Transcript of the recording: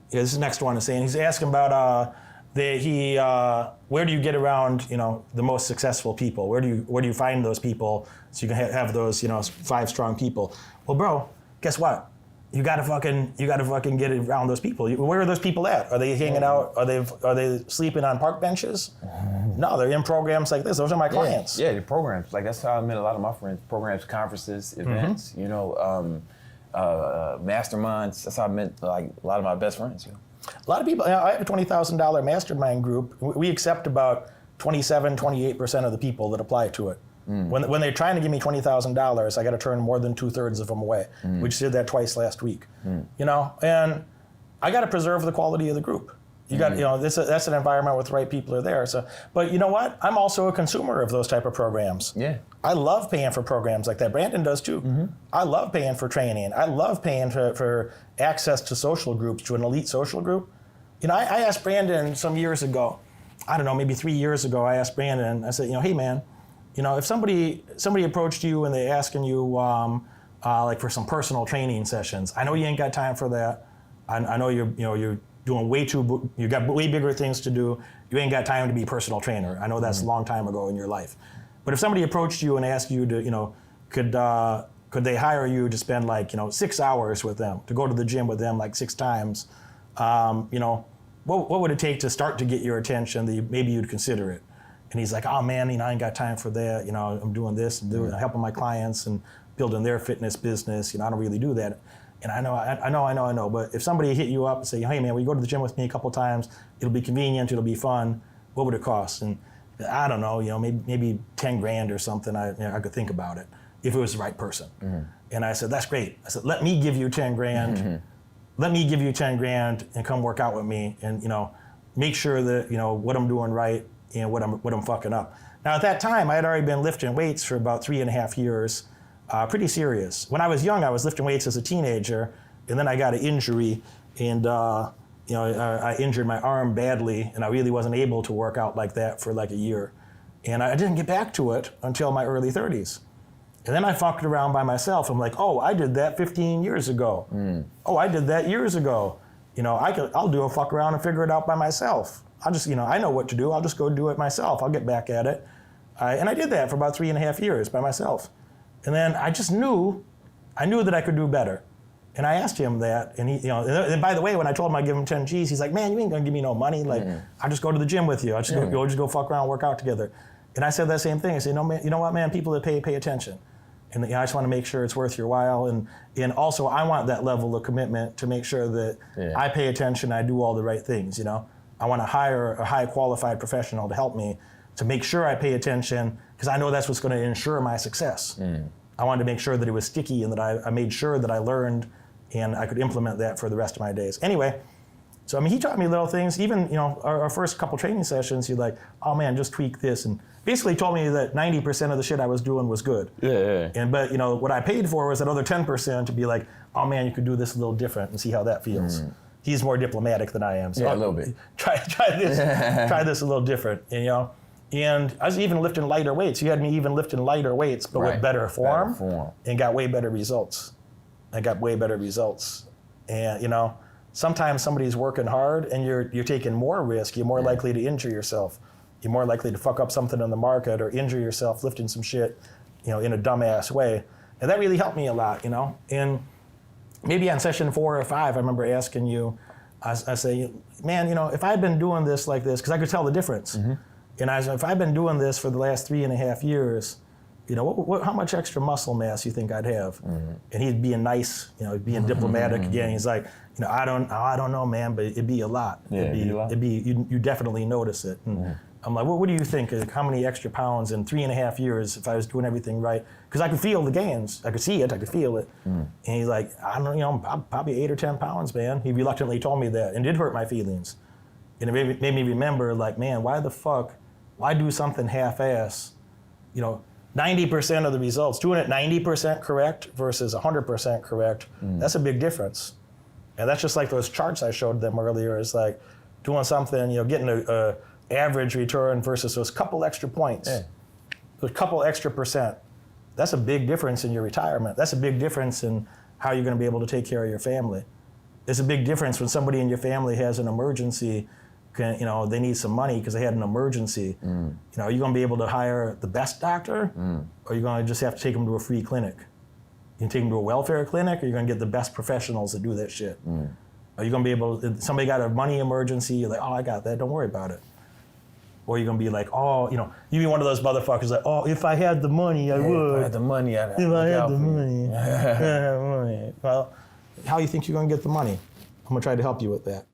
this is the next one is saying, he's asking about where do you get around, the most successful people? Where do you find those people so you can have those, 5 strong people? Well, bro, guess what? You gotta fucking get around those people. Where are those people at? Are they hanging out? Are they sleeping on park benches? No, they're in programs like this. Those are my clients. Yeah, the programs. Like that's how I met a lot of my friends. Programs, conferences, events. Masterminds. That's how I met like a lot of my best friends. A lot of people. I have a $20,000 mastermind group. We accept about 28% of the people that apply to it. When they're trying to give me $20,000, I got to turn more than 2/3 of them away. We just did that twice last week. And I got to preserve the quality of the group. You got, that's an environment with the right people are there. So, but you know what? I'm also a consumer of those type of programs. Yeah. I love paying for programs like that. Brandon does too. I love paying for training. I love paying for access to social groups, to an elite social group. I asked Brandon some years ago, I don't know, maybe 3 years ago, I asked Brandon, I said, hey man, if somebody approached you and they asking you like for some personal training sessions, I know you ain't got time for that. I know you're doing you got way bigger things to do. You ain't got time to be a personal trainer. I know that's a long time ago in your life. But if somebody approached you and asked you to, could they hire you to spend 6 hours with them, to go to the gym with them 6 times, what would it take to start to get your attention that maybe you'd consider it? And he's like, oh man, I ain't got time for that. I'm doing this and helping my clients and building their fitness business. I don't really do that. And I know. But if somebody hit you up and say, hey man, will you go to the gym with me a couple times? It'll be convenient, it'll be fun. What would it cost? And I don't know, maybe 10 grand or something. I could think about it if it was the right person. And I said, that's great. I said, let me give you 10 grand. Let me give you 10 grand and come work out with me and, make sure that, what I'm doing right and what I'm fucking up. Now at that time, I had already been lifting weights for about 3.5 years, pretty serious. When I was young, I was lifting weights as a teenager, and then I got an injury, and I injured my arm badly, and I really wasn't able to work out like that for a year. And I didn't get back to it until my early 30s. And then I fucked around by myself. I'm like, oh, I did that 15 years ago. Oh, I did that years ago. I'll do a fuck around and figure it out by myself. I'll just, I know what to do. I'll just go do it myself. I'll get back at it. And I did that for about 3.5 years by myself. And then I just knew that I could do better. And I asked him that, and he, and by the way, when I told him I'd give him 10 G's, he's like, man, you ain't gonna give me no money. I'll just go to the gym with you. I'll just go fuck around, work out together. And I said that same thing. I said, no, man, you know what, man, people that pay attention. And I just want to make sure it's worth your while. And also I want that level of commitment to make sure that I pay attention, I do all the right things, I want to hire a high qualified professional to help me to make sure I pay attention, because I know that's what's going to ensure my success. I wanted to make sure that it was sticky and that I made sure that I learned and I could implement that for the rest of my days. Anyway, so he taught me little things. Even our first couple training sessions, he's like, oh man, just tweak this, and basically told me that 90% of the shit I was doing was good. But what I paid for was that other 10% to be like, oh man, you could do this a little different and see how that feels. He's more diplomatic than I am. So a little bit. Try this, try this a little different, And I was even lifting lighter weights. You had me even lifting lighter weights, but with better form, and got way better results. And sometimes somebody's working hard and you're taking more risk. You're more likely to injure yourself. You're more likely to fuck up something in the market or injure yourself lifting some shit, in a dumbass way. And that really helped me a lot, And maybe on session 4 or 5, I remember asking you, I say, man, if I had been doing this like this, because I could tell the difference. And I said, if I've been doing this for the last 3.5 years, how much extra muscle mass you think I'd have? And he's being nice, being diplomatic again. He's like, I don't know, man, but it'd be a lot. You definitely notice it. And I'm like, well, what do you think? How many extra pounds in 3.5 years if I was doing everything right? Because I could feel the gains. I could see it. I could feel it. And he's like, I don't know, probably 8 or 10 pounds, man. He reluctantly told me that, and it did hurt my feelings. And it made me remember, man, why do something half-ass? 90% of the results, doing it 90% correct versus 100% correct, that's a big difference. And that's just like those charts I showed them earlier. It's like doing something, getting a average return versus those couple extra points, those couple extra percent. That's a big difference in your retirement. That's a big difference in how you're going to be able to take care of your family. There's a big difference when somebody in your family has an emergency, you know, they need some money because they had an emergency. You know, are you going to be able to hire the best doctor, or are you going to just have to take them to a free clinic? You can take them to a welfare clinic, or you're going to get the best professionals to do that shit. Are you going to be able to, somebody got a money emergency, you're like, oh, I got that, don't worry about it. Or you're going to be like, oh, you know, you be one of those motherfuckers like, oh, if I had the money, I would. If I had the money, I'd If I had the money. Well, how do you think you're going to get the money? I'm going to try to help you with that.